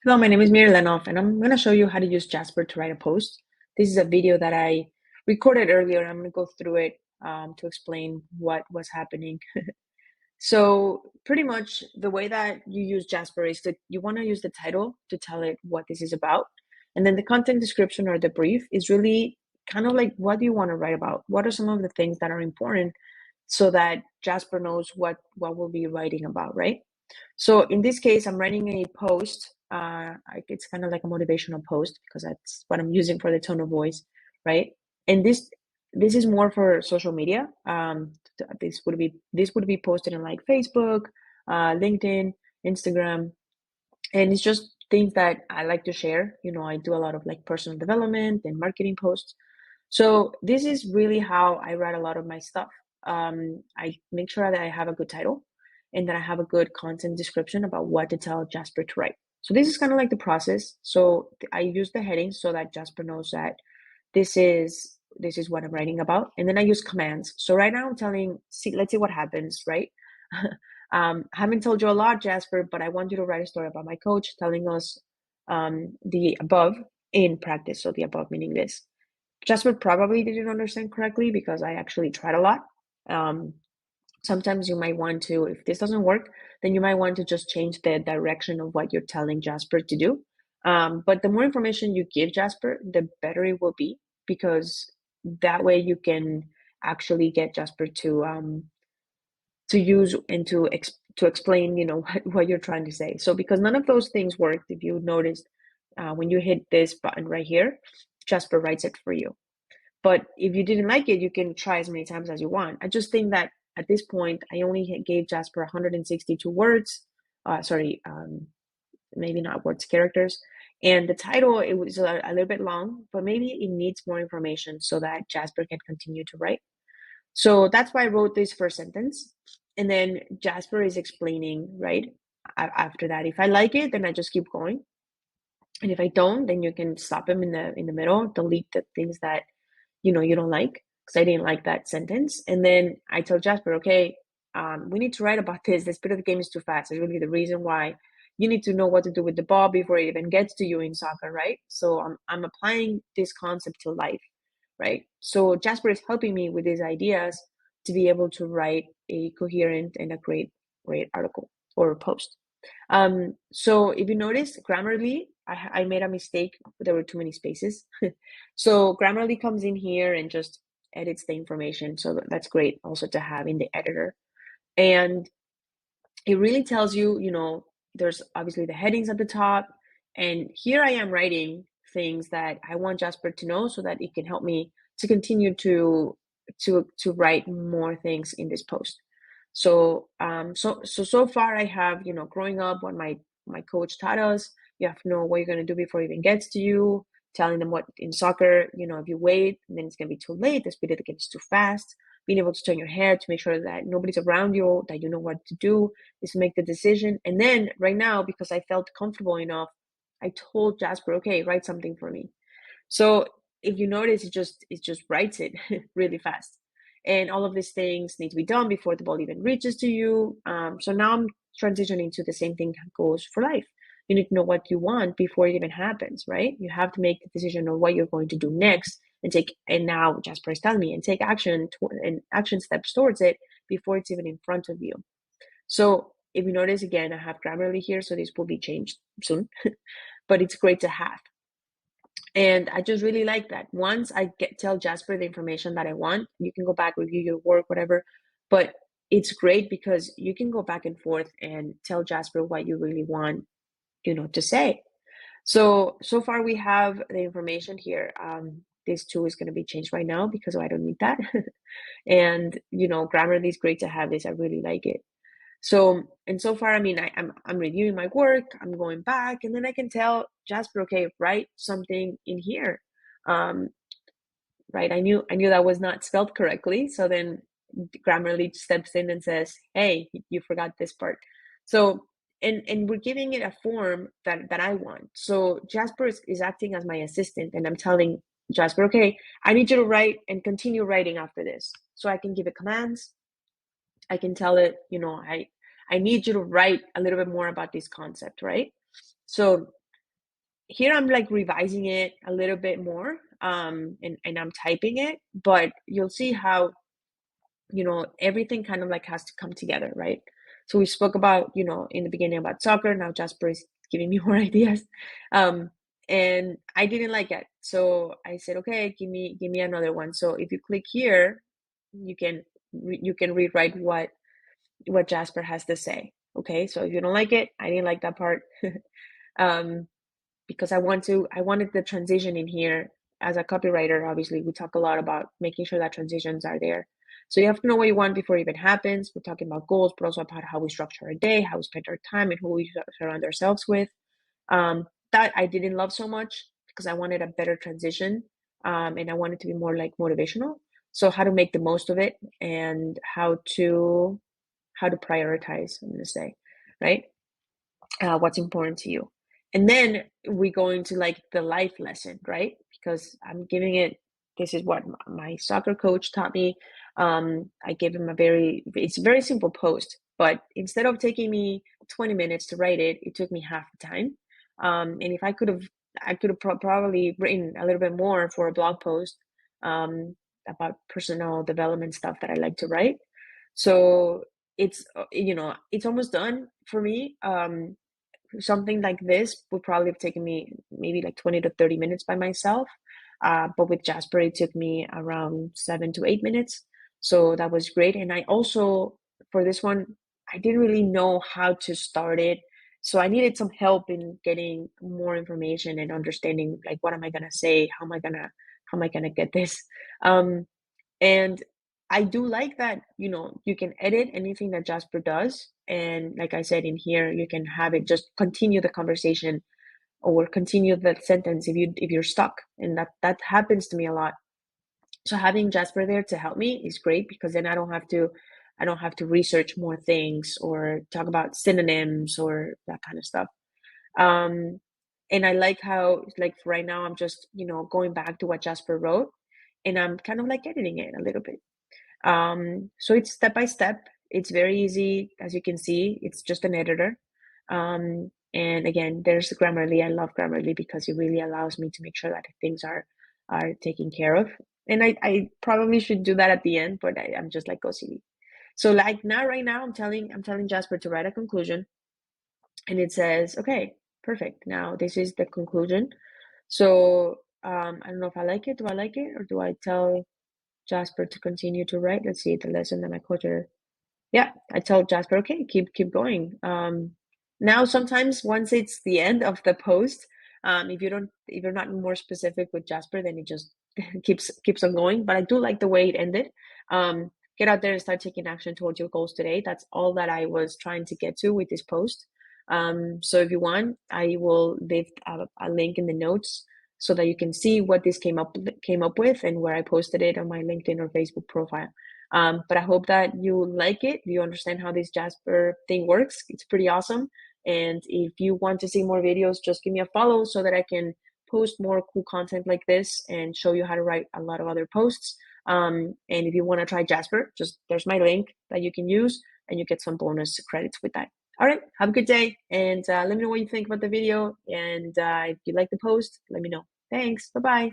Hello, my name is Mir Lenov, and I'm going to show you how to use Jasper to write a post. This is a video that I recorded earlier. I'm going to go through it to explain what was happening. So pretty much the way that you use Jasper is that you want to use the title to tell it what this is about. And then the content description or the brief is really kind of like what do you want to write about? What are some of the things that are important so that Jasper knows what we'll be writing about, right? So in this case, I'm writing a post. It's kind of like a motivational post because that's what I'm using for the tone of voice, right? And this is more for social media. This would be posted in like Facebook, LinkedIn, Instagram, and it's just things that I like to share. I do a lot of like personal development and marketing posts. So this is really how I write a lot of my stuff. I make sure that I have a good title and that I have a good content description about what to tell Jasper to write. So this is kind of like the process. So I use the headings so that Jasper knows that this is what I'm writing about, and then I use commands. So right now I'm telling, see, let's see what happens, right? I haven't told you a lot, Jasper, but I want you to write a story about my coach telling us the above in practice. So the above meaning this. Jasper probably didn't understand correctly because I actually tried a lot. Um, Sometimes you might want to, if this doesn't work, then you might want to just change the direction of what you're telling Jasper to do. But the more information you give Jasper, the better it will be because that way you can actually get Jasper to use and to explain, what you're trying to say. So because none of those things worked, if you noticed, when you hit this button right here, Jasper writes it for you. But if you didn't like it, you can try as many times as you want. I just think that at this point, I only gave Jasper 162 words. Sorry, maybe not words, characters. And the title, it was a little bit long, but maybe it needs more information so that Jasper can continue to write. So that's why I wrote this first sentence. And then Jasper is explaining, right? After that, if I like it, then I just keep going. And if I don't, then you can stop him in the middle, delete the things that you don't like, because I didn't like that sentence. And then I told Jasper, okay, we need to write about this. The speed of the game is too fast. It's really the reason why you need to know what to do with the ball before it even gets to you in soccer, right? So I'm applying this concept to life, right? So Jasper is helping me with these ideas to be able to write a coherent and a great article or post. So if you notice, Grammarly, I made a mistake. There were too many spaces. So Grammarly comes in here and just edits the information. So that's great also to have in the editor. And it really tells you, there's obviously the headings at the top. And here I am writing things that I want Jasper to know so that it can help me to continue to write more things in this post. So far I have, growing up what my coach taught us, you have to know what you're gonna do before it even gets to you, telling them what in soccer, if you wait, then it's gonna be too late, the speed of the game is too fast, being able to turn your head to make sure that nobody's around you, that you know what to do, is to make the decision. And then right now, because I felt comfortable enough, I told Jasper, okay, write something for me. So if you notice, it just writes it really fast. And all of these things need to be done before the ball even reaches to you. So now I'm transitioning to the same thing goes for life. You need to know what you want before it even happens, right? You have to make the decision on what you're going to do next and now Jasper is telling me and take and action steps towards it before it's even in front of you. So if you notice again, I have Grammarly here, so this will be changed soon, but it's great to have. And I just really like that. Once I tell Jasper the information that I want, you can go back, review your work, whatever. But it's great because you can go back and forth and tell Jasper what you really want, to say. So far we have the information here. This tool is going to be changed right now because I don't need that. And Grammarly is great to have this. I really like it. So far, I mean, I'm reviewing my work, I'm going back, and then I can tell Jasper, okay, write something in here. Um, right? I knew that was not spelled correctly. So then Grammarly steps in and says, hey, you forgot this part. So and we're giving it a form that I want. So Jasper is acting as my assistant, and I'm telling Jasper, okay, I need you to write and continue writing after this. So I can give it commands. I can tell it, I need you to write a little bit more about this concept, right? So here I'm like revising it a little bit more, and I'm typing it, but you'll see how, everything kind of like has to come together, right? So we spoke about, in the beginning about soccer. Now Jasper is giving me more ideas. Um, and I didn't like it. So I said, okay, give me another one. So if you click here, you can you can rewrite what Jasper has to say. Okay, so if you don't like it, I didn't like that part. um, because I wanted the transition in here. As a copywriter, obviously we talk a lot about making sure that transitions are there. So you have to know what you want before it even happens. We're talking about goals, but also about how we structure our day, how we spend our time, and who we surround ourselves with. That I didn't love so much because I wanted a better transition, and I wanted to be more like motivational. So how to make the most of it, and how to prioritize, I'm gonna say, right? What's important to you. And then we go into like the life lesson, right? Because I'm giving it, this is what my soccer coach taught me. I gave him it's a very simple post, but instead of taking me 20 minutes to write it, it took me half the time. And if I could have probably written a little bit more for a blog post, about personal development stuff that I like to write. So it's almost done for me. Something like this would probably have taken me maybe like 20 to 30 minutes by myself. But with Jasper, it took me around 7 to 8 minutes. So that was great. And I also, for this one, I didn't really know how to start it. So I needed some help in getting more information and understanding like what am I gonna say? How am I gonna get this? Um, and I do like that, you can edit anything that Jasper does. And like I said in here, you can have it just continue the conversation or continue the sentence if you're stuck. And that happens to me a lot. So having Jasper there to help me is great because then I don't have to research more things or talk about synonyms or that kind of stuff. Um and I like how like right now I'm just, going back to what Jasper wrote and I'm kind of like editing it a little bit. So it's step by step. It's very easy, as you can see. It's just an editor. And again, there's Grammarly. I love Grammarly because it really allows me to make sure that things are taken care of. And I probably should do that at the end, but I'm just like OCD. So like now, right now, I'm telling Jasper to write a conclusion, and it says, okay, perfect. Now this is the conclusion. So I don't know if I like it. Do I like it, or do I tell Jasper to continue to write? Let's see the lesson that my coach. Yeah, I tell Jasper, okay, keep going. Now sometimes once it's the end of the post, if you're not more specific with Jasper, then it just keeps on going. But I do like the way it ended. Get out there and start taking action towards your goals today. That's all that I was trying to get to with this post. So if you want, I will leave a link in the notes so that you can see what this came up with and where I posted it on my LinkedIn or Facebook profile. But I hope that you like it. You understand how this Jasper thing works. It's pretty awesome. And if you want to see more videos, just give me a follow so that I can post more cool content like this and show you how to write a lot of other posts. And if you want to try Jasper, just there's my link that you can use and you get some bonus credits with that. All right, have a good day and let me know what you think about the video. And if you like the post, let me know. Thanks. Bye bye.